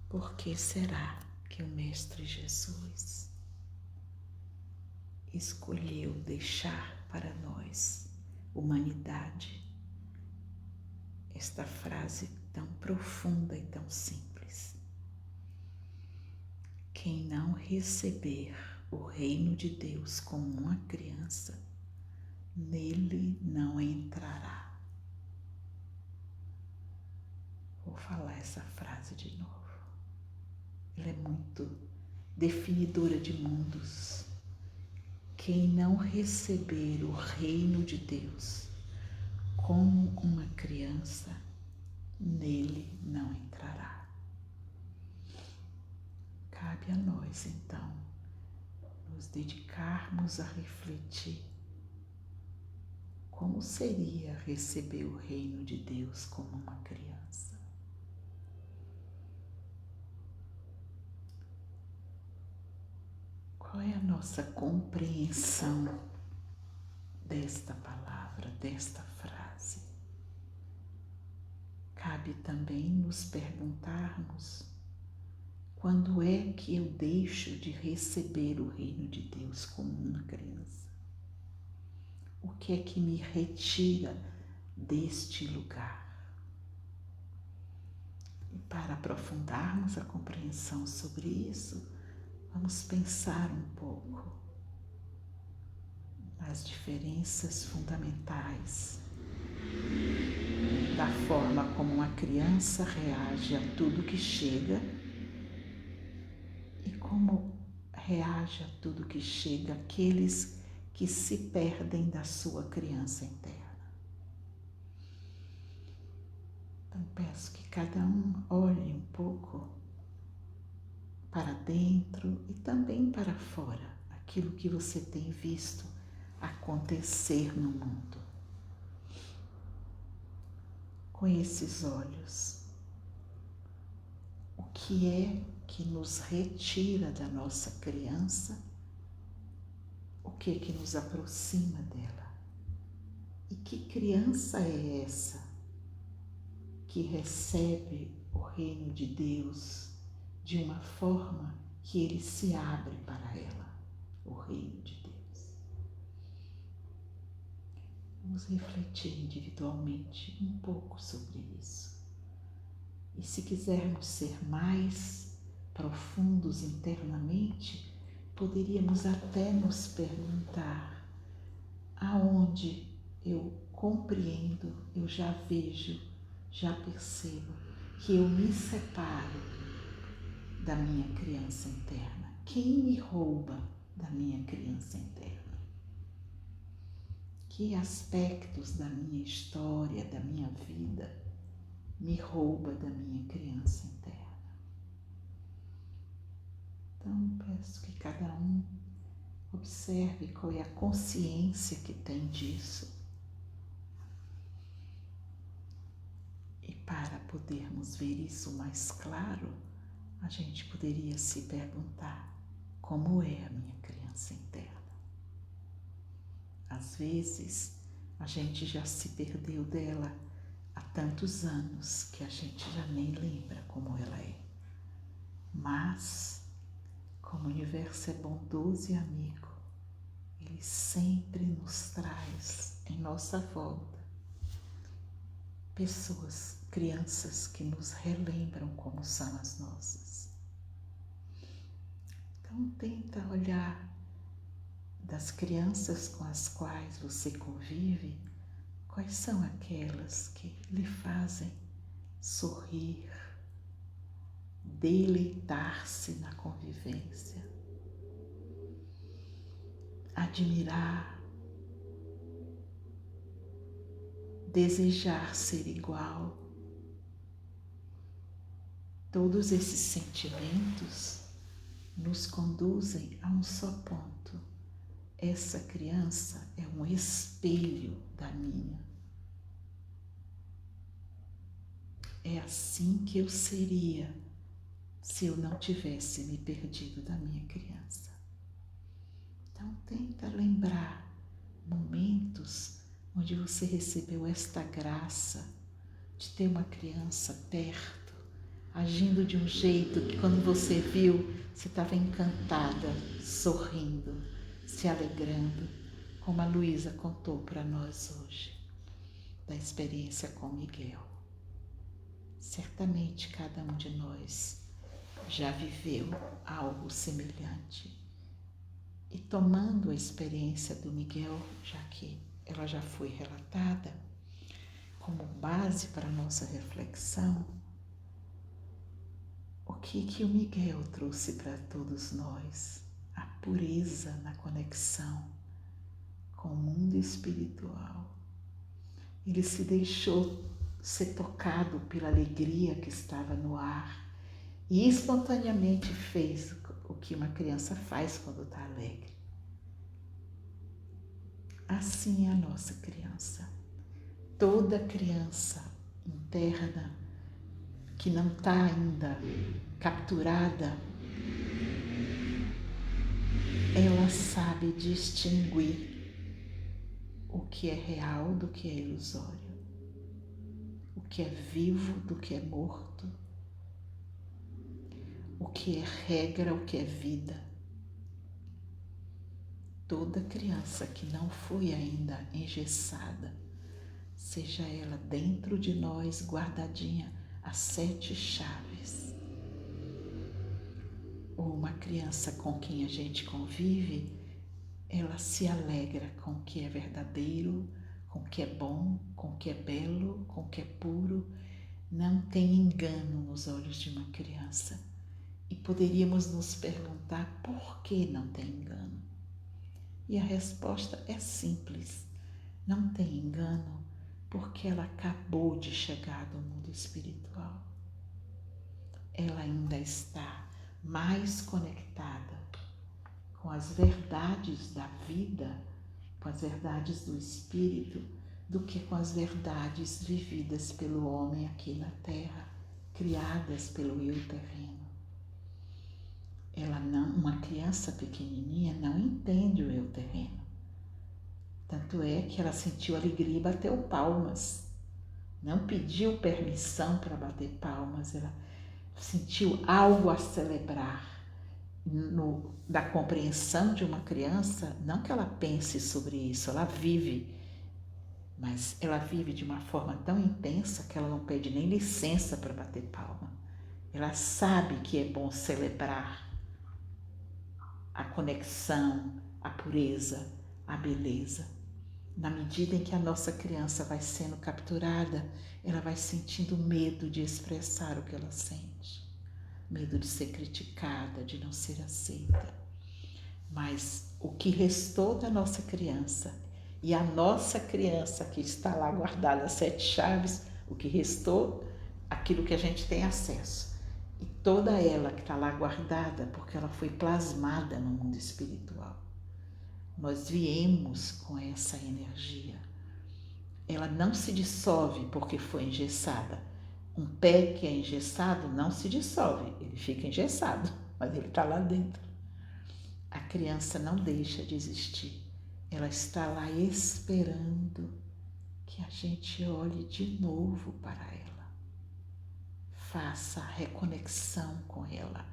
Por que será que o Mestre Jesus escolheu deixar para nós, humanidade, esta frase tão profunda e tão simples? Quem não receber o reino de Deus como uma criança, nele não entrará. Vou falar essa frase de novo. Ela é muito definidora de mundos. Quem não receber o reino de Deus como uma criança, nele não entrará. Cabe a nós, então, nos dedicarmos a refletir como seria receber o reino de Deus como uma criança. Qual é a nossa compreensão desta palavra, desta frase? Cabe também nos perguntarmos: quando é que eu deixo de receber o reino de Deus como uma criança? O que é que me retira deste lugar? E para aprofundarmos a compreensão sobre isso, vamos pensar um pouco nas diferenças fundamentais da forma como uma criança reage a tudo que chega e como reage a tudo que chega aqueles que se perdem da sua criança interna. Então peço que cada um olhe um pouco para dentro e também para fora, aquilo que você tem visto acontecer no mundo. Com esses olhos, o que é que nos retira da nossa criança? O que é que nos aproxima dela? E que criança é essa que recebe o reino de Deus de uma forma que ele se abre para ela, o reino de Deus? Vamos refletir individualmente um pouco sobre isso. E se quisermos ser mais profundos internamente, poderíamos até nos perguntar: aonde eu compreendo, eu já vejo, já percebo que eu me separo da minha criança interna? Quem me rouba da minha criança interna? Que aspectos da minha história, da minha vida, me rouba da minha criança interna? Então, peço que cada um observe qual é a consciência que tem disso. E para podermos ver isso mais claro, a gente poderia se perguntar: como é a minha criança interna? Às vezes, a gente já se perdeu dela há tantos anos que a gente já nem lembra como ela é. Mas, como o universo é bondoso e amigo, ele sempre nos traz em nossa volta pessoas, crianças que nos relembram como são as nossas. Então tenta olhar das crianças com as quais você convive, quais são aquelas que lhe fazem sorrir, deleitar-se na convivência, admirar, desejar ser igual. Todos esses sentimentos nos conduzem a um só ponto: essa criança é um espelho da minha. É assim que eu seria se eu não tivesse me perdido da minha criança. Então tenta lembrar momentos onde você recebeu esta graça de ter uma criança perto, agindo de um jeito que quando você viu, você estava encantada, sorrindo, se alegrando, como a Luísa contou para nós hoje, da experiência com Miguel. Certamente cada um de nós já viveu algo semelhante. E tomando a experiência do Miguel, já que ela já foi relatada, como base para a nossa reflexão, o que o Miguel trouxe para todos nós? A pureza na conexão com o mundo espiritual. Ele se deixou ser tocado pela alegria que estava no ar e espontaneamente fez o que uma criança faz quando está alegre. Assim é a nossa criança. Toda criança interna que não está ainda capturada, ela sabe distinguir o que é real do que é ilusório, o que é vivo do que é morto, o que é regra, o que é vida. Toda criança que não foi ainda engessada, seja ela dentro de nós guardadinha a 7 chaves, ou uma criança com quem a gente convive, ela se alegra com o que é verdadeiro, com o que é bom, com o que é belo, com o que é puro. Não tem engano nos olhos de uma criança. E poderíamos nos perguntar por que não tem engano. E a resposta é simples. Não tem engano porque ela acabou de chegar do mundo espiritual. Ela ainda está mais conectada com as verdades da vida, com as verdades do espírito, do que com as verdades vividas pelo homem aqui na Terra, criadas pelo eu terreno. Uma criança pequenininha não entende o eu terreno. Tanto é que ela sentiu alegria e bateu palmas. Não pediu permissão para bater palmas, ela sentiu algo a celebrar. Da compreensão de uma criança, não que ela pense sobre isso, ela vive, mas ela vive de uma forma tão intensa que ela não pede nem licença para bater palma. Ela sabe que é bom celebrar a conexão, a pureza, a beleza. Na medida em que a nossa criança vai sendo capturada, ela vai sentindo medo de expressar o que ela sente, medo de ser criticada, de não ser aceita. Mas o que restou da nossa criança e a nossa criança que está lá guardada as 7 chaves, o que restou, aquilo que a gente tem acesso. E toda ela que está lá guardada, porque ela foi plasmada no mundo espiritual. Nós viemos com essa energia. Ela não se dissolve porque foi engessada. Um pé que é engessado não se dissolve, ele fica engessado, mas ele está lá dentro. A criança não deixa de existir. Ela está lá esperando que a gente olhe de novo para ela. Faça a reconexão com ela.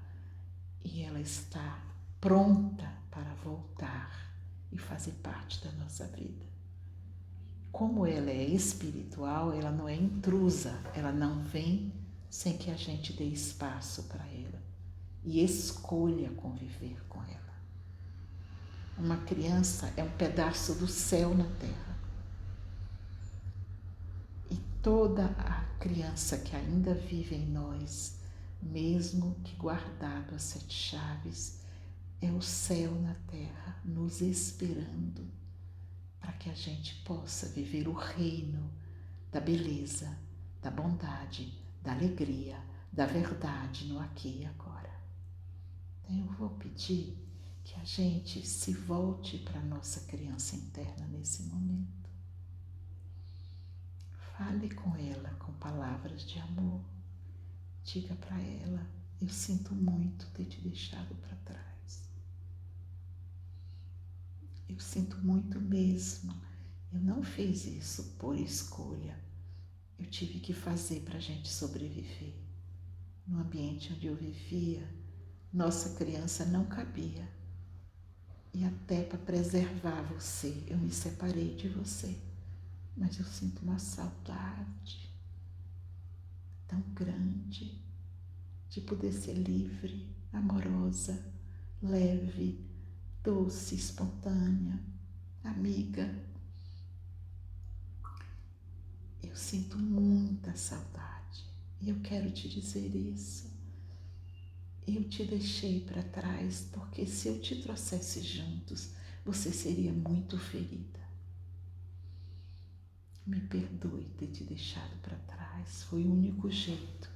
E ela está pronta para voltar e fazer parte da nossa vida. Como ela é espiritual, ela não é intrusa, ela não vem sem que a gente dê espaço para ela e escolha conviver com ela. Uma criança é um pedaço do céu na terra. E toda a criança que ainda vive em nós, mesmo que guardado as 7 chaves, é o céu na terra nos esperando para que a gente possa viver o reino da beleza, da bondade, da alegria, da verdade no aqui e agora. Então eu vou pedir que a gente se volte para a nossa criança interna nesse momento. Fale com ela com palavras de amor. Diga para ela: eu sinto muito ter te deixado para trás. Eu sinto muito mesmo. Eu não fiz isso por escolha. Eu tive que fazer para a gente sobreviver. no ambiente onde eu vivia, nossa criança não cabia. E até para preservar você, eu me separei de você. Mas eu sinto uma saudade tão grande de poder ser livre, amorosa, leve, doce, espontânea, amiga. Eu sinto muita saudade e eu quero te dizer isso. Eu te deixei para trás porque se eu te trouxesse juntos, você seria muito ferida. Me perdoe ter te deixado para trás, foi o único jeito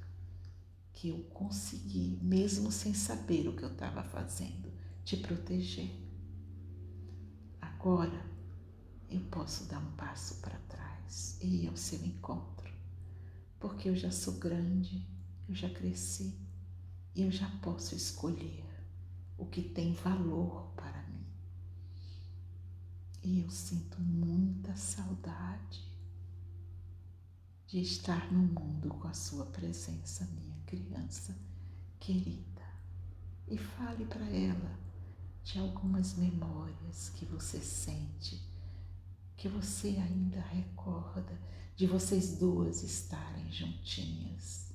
que eu consegui, mesmo sem saber o que eu estava fazendo, te proteger. Agora eu posso dar um passo para trás e ir ao seu encontro, porque eu já sou grande, eu já cresci e eu já posso escolher o que tem valor para mim. E eu sinto muita saudade de estar no mundo com a sua presença, minha criança querida. E fale para ela de algumas memórias que você sente, que você ainda recorda de vocês duas estarem juntinhas,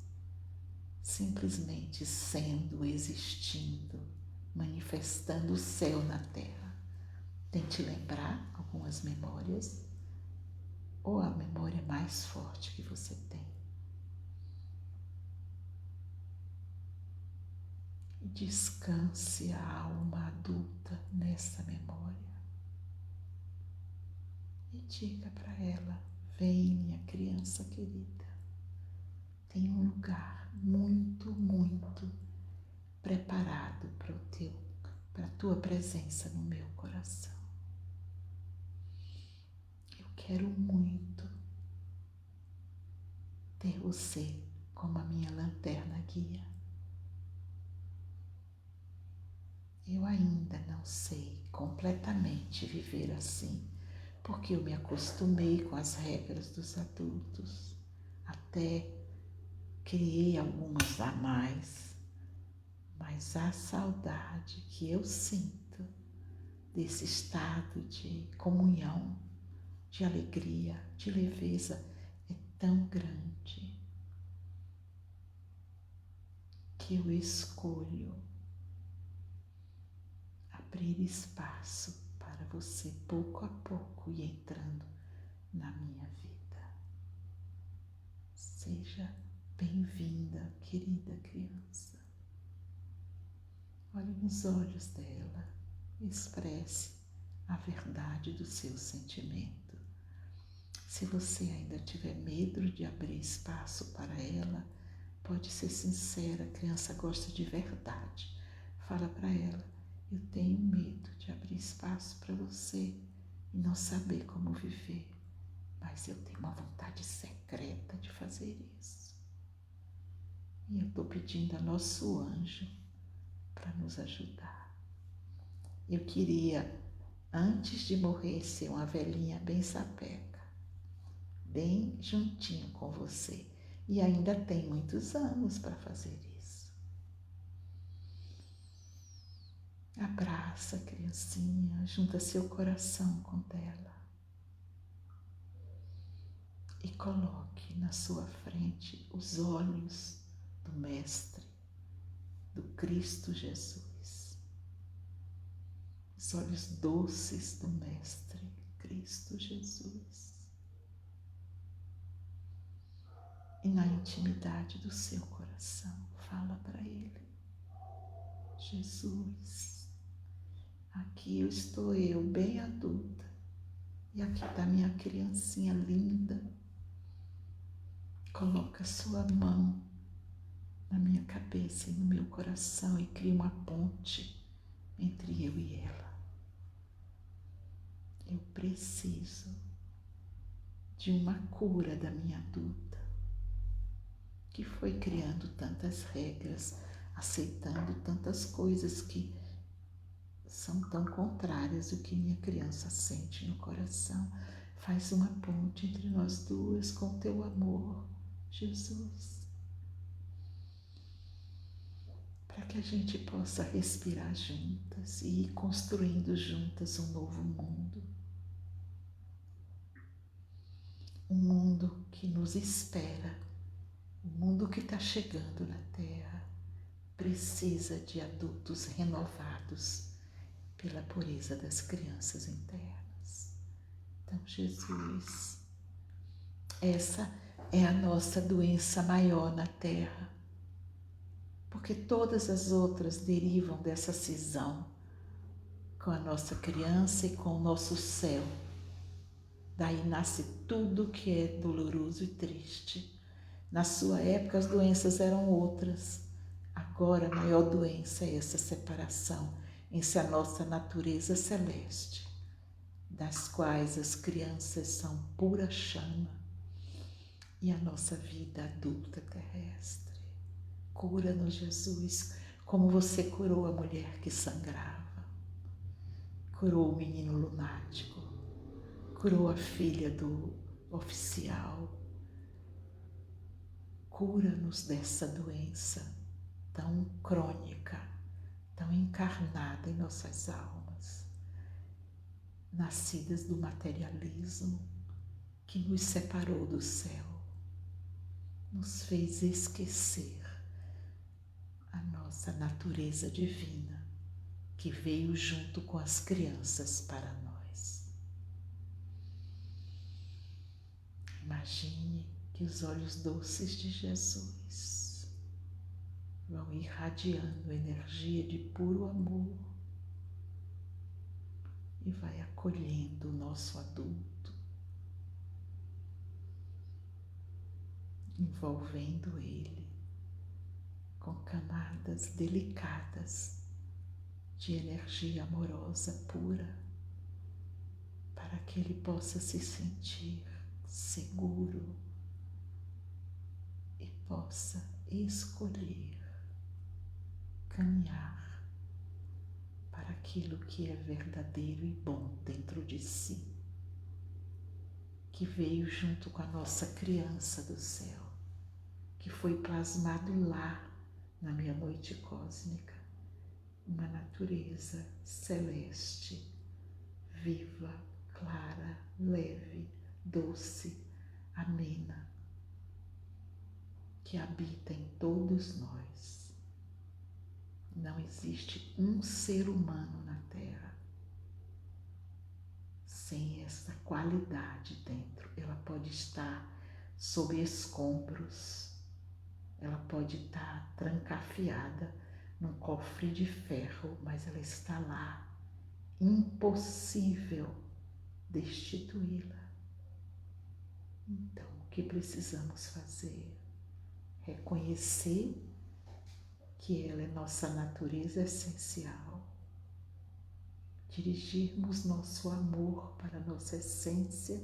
simplesmente sendo, existindo, manifestando o céu na terra. Tente lembrar algumas memórias ou a memória mais forte que você tem. E descanse a alma adulta nessa memória. E diga para ela: vem, minha criança querida, tem um lugar muito, muito preparado para a tua presença no meu coração. Eu quero muito ter você como a minha lanterna guia. Eu ainda não sei completamente viver assim, porque eu me acostumei com as regras dos adultos, até criei algumas a mais, mas a saudade que eu sinto desse estado de comunhão, de alegria, de leveza é tão grande que eu escolho abrir espaço para você pouco a pouco ir entrando na minha vida. Seja bem-vinda, querida criança. Olhe nos olhos dela, expresse a verdade do seu sentimento. Se você ainda tiver medo de abrir espaço para ela, pode ser sincera, a criança gosta de verdade. Fala para ela: eu tenho medo de abrir espaço para você e não saber como viver, mas eu tenho uma vontade secreta de fazer isso. E eu estou pedindo a nosso anjo para nos ajudar. Eu queria, antes de morrer, ser uma velhinha bem sapeca, bem juntinho com você. E ainda tem muitos anos para fazer isso. Abraça a criancinha, junta seu coração com dela. E coloque na sua frente os olhos do Mestre, do Cristo Jesus. Os olhos doces do Mestre, Cristo Jesus. E na intimidade do seu coração, fala para Ele: Jesus, aqui estou eu, bem adulta, e aqui está minha criancinha linda. Coloca a sua mão na minha cabeça e no meu coração e cria uma ponte entre eu e ela. Eu preciso de uma cura da minha adulta, que foi criando tantas regras, aceitando tantas coisas que são tão contrárias ao que minha criança sente no coração. Faz uma ponte entre nós duas com teu amor, Jesus. para que a gente possa respirar juntas e ir construindo juntas um novo mundo. Um mundo que nos espera, um mundo que está chegando na Terra, precisa de adultos renovados pela pureza das crianças internas. Então, Jesus, essa é a nossa doença maior na Terra, porque todas as outras derivam dessa cisão com a nossa criança e com o nosso céu. Daí nasce tudo que é doloroso e triste. Na sua época as doenças eram outras. Agora a maior doença é essa separação entre a nossa natureza celeste, das quais as crianças são pura chama, e a nossa vida adulta terrestre. Cura-nos, Jesus, como você curou a mulher que sangrava, curou o menino lunático, curou a filha do oficial. Cura-nos dessa doença tão crônica, tão encarnada em nossas almas, nascidas do materialismo que nos separou do céu, nos fez esquecer a nossa natureza divina que veio junto com as crianças para nós. Imagine que os olhos doces de Jesus vão irradiando energia de puro amor e vai acolhendo o nosso adulto, envolvendo ele com camadas delicadas de energia amorosa pura, para que ele possa se sentir seguro e possa escolher caminhar para aquilo que é verdadeiro e bom dentro de si, que veio junto com a nossa criança do céu, que foi plasmado lá na meia-noite cósmica, uma natureza celeste, viva, clara, leve, doce, amena, que habita em todos nós. Não existe um ser humano na Terra sem essa qualidade dentro. Ela pode estar sob escombros, ela pode estar trancafiada num cofre de ferro, mas ela está lá, impossível destituí-la. Então, o que precisamos fazer? Reconhecer que ela é nossa natureza essencial, dirigirmos nosso amor para a nossa essência,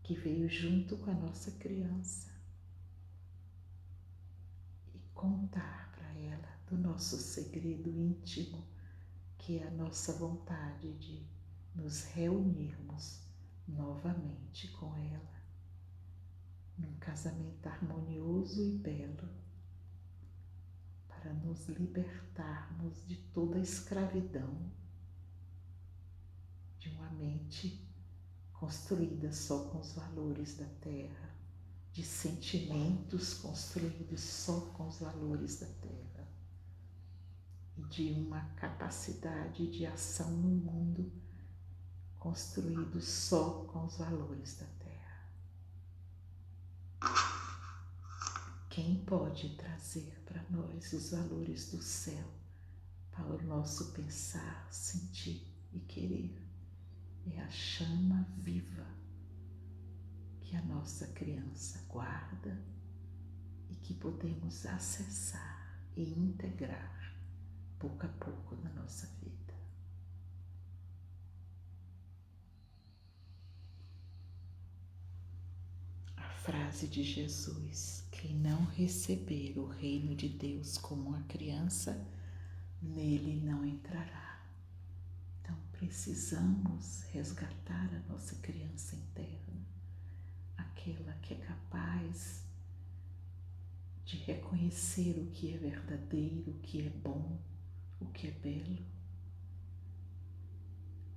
que veio junto com a nossa criança, e contar para ela do nosso segredo íntimo, que é a nossa vontade de nos reunirmos novamente com ela, num casamento harmonioso e belo, para nos libertarmos de toda a escravidão de uma mente construída só com os valores da terra, de sentimentos construídos só com os valores da terra e de uma capacidade de ação no mundo construído só com os valores da terra. Quem pode trazer para nós os valores do céu para o nosso pensar, sentir e querer? É a chama viva que a nossa criança guarda e que podemos acessar e integrar pouco a pouco na nossa vida. A frase de Jesus: quem não receber o reino de Deus como uma criança, nele não entrará. Então precisamos resgatar a nossa criança interna, aquela que é capaz de reconhecer o que é verdadeiro, o que é bom, o que é belo,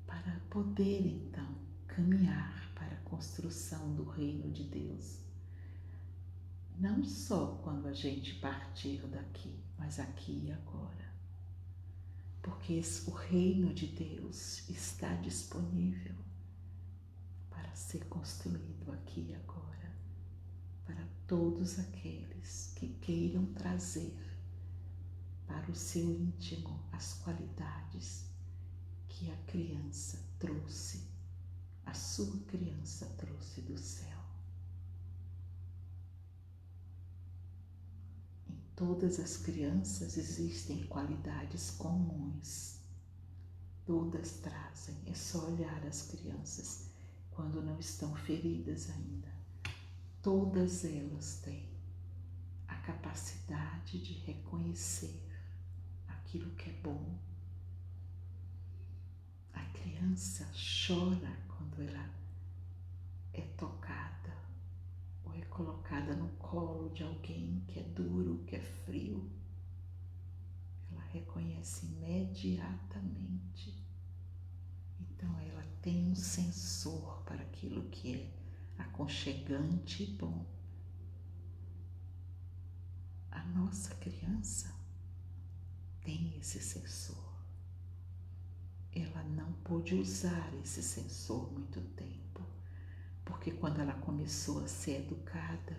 para poder então caminhar para a construção do reino de Deus. Não só quando a gente partir daqui, mas aqui e agora. Porque o reino de Deus está disponível para ser construído aqui e agora, para todos aqueles que queiram trazer para o seu íntimo as qualidades que a criança trouxe, a sua criança trouxe do céu. Em todas as crianças existem qualidades comuns. Todas trazem, é só olhar as crianças quando não estão feridas ainda. Todas elas têm a capacidade de reconhecer aquilo que é bom. A criança chora quando ela é tocada ou é colocada no colo de alguém que é duro, que é frio. Ela reconhece imediatamente. Então ela tem um sensor para aquilo que é aconchegante e bom. A nossa criança tem esse sensor. Ela não pôde usar esse sensor muito tempo, porque quando ela começou a ser educada,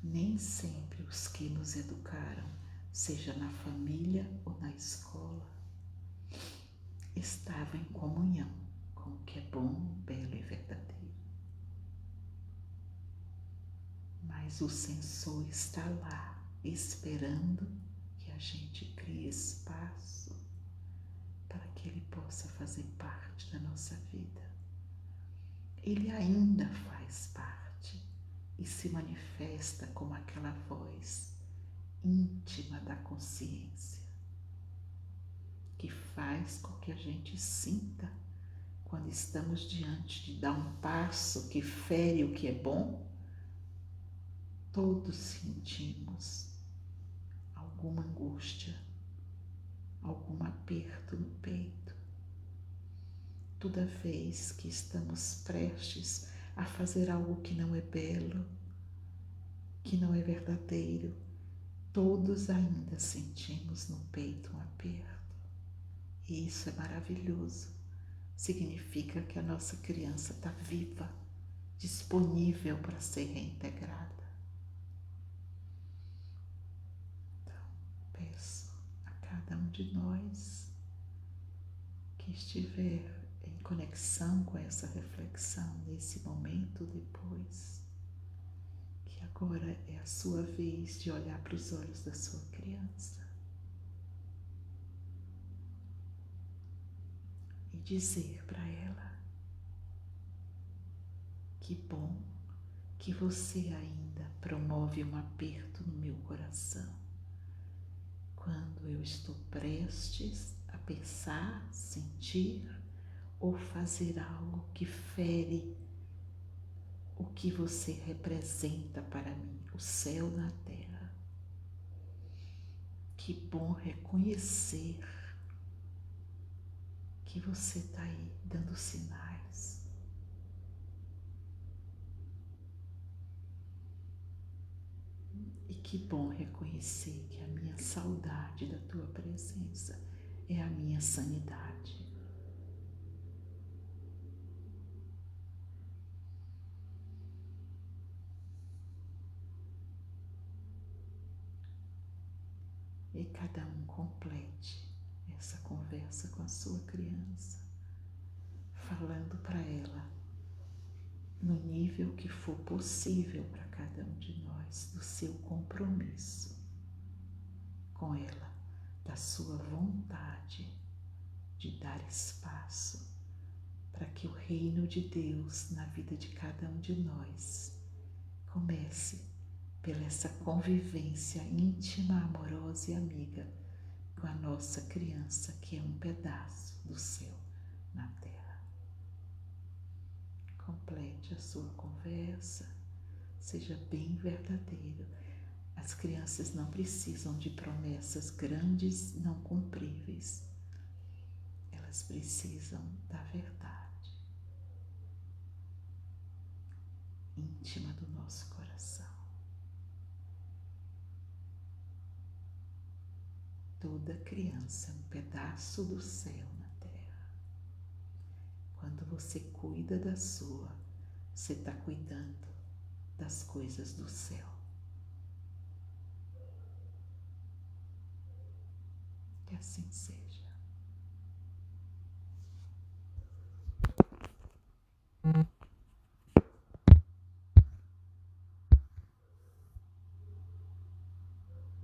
nem sempre os que nos educaram, seja na família ou na escola, estavam em comunhão com o que é bom, belo e verdadeiro. Mas o sensor está lá, esperando que a gente crie espaço para que ele possa fazer parte da nossa vida. Ele ainda faz parte e se manifesta como aquela voz íntima da consciência que faz com que a gente sinta quando estamos diante de dar um passo que fere o que é bom. Todos sentimos alguma angústia, algum aperto no peito. Toda vez que estamos prestes a fazer algo que não é belo, que não é verdadeiro, todos ainda sentimos no peito um aperto. E isso é maravilhoso. Significa que a nossa criança está viva, disponível para ser reintegrada. Então, peço a cada um de nós que estiver em conexão com essa reflexão nesse momento depois, que agora é a sua vez de olhar para os olhos da sua criança e dizer para ela: que bom que você ainda promove um aperto no meu coração quando eu estou prestes a pensar, sentir ou fazer algo que fere o que você representa para mim, o céu na terra. Que bom reconhecer que você está aí dando sinais. E que bom reconhecer que a minha saudade da tua presença é a minha sanidade. E cada um complete essa conversa com a sua criança, falando para ela, no nível que for possível para cada um de nós, do seu compromisso com ela, da sua vontade de dar espaço para que o reino de Deus na vida de cada um de nós comece pela essa convivência íntima, amorosa e amiga com a nossa criança, que é um pedaço do céu na terra. Complete a sua conversa, seja bem verdadeiro. As As crianças não precisam de promessas grandes, não cumpríveis. Elas precisam da verdade íntima do nosso coração. Toda criança é um pedaço do céu na terra. Quando você cuida da sua, você está cuidando das coisas do céu. Que assim seja.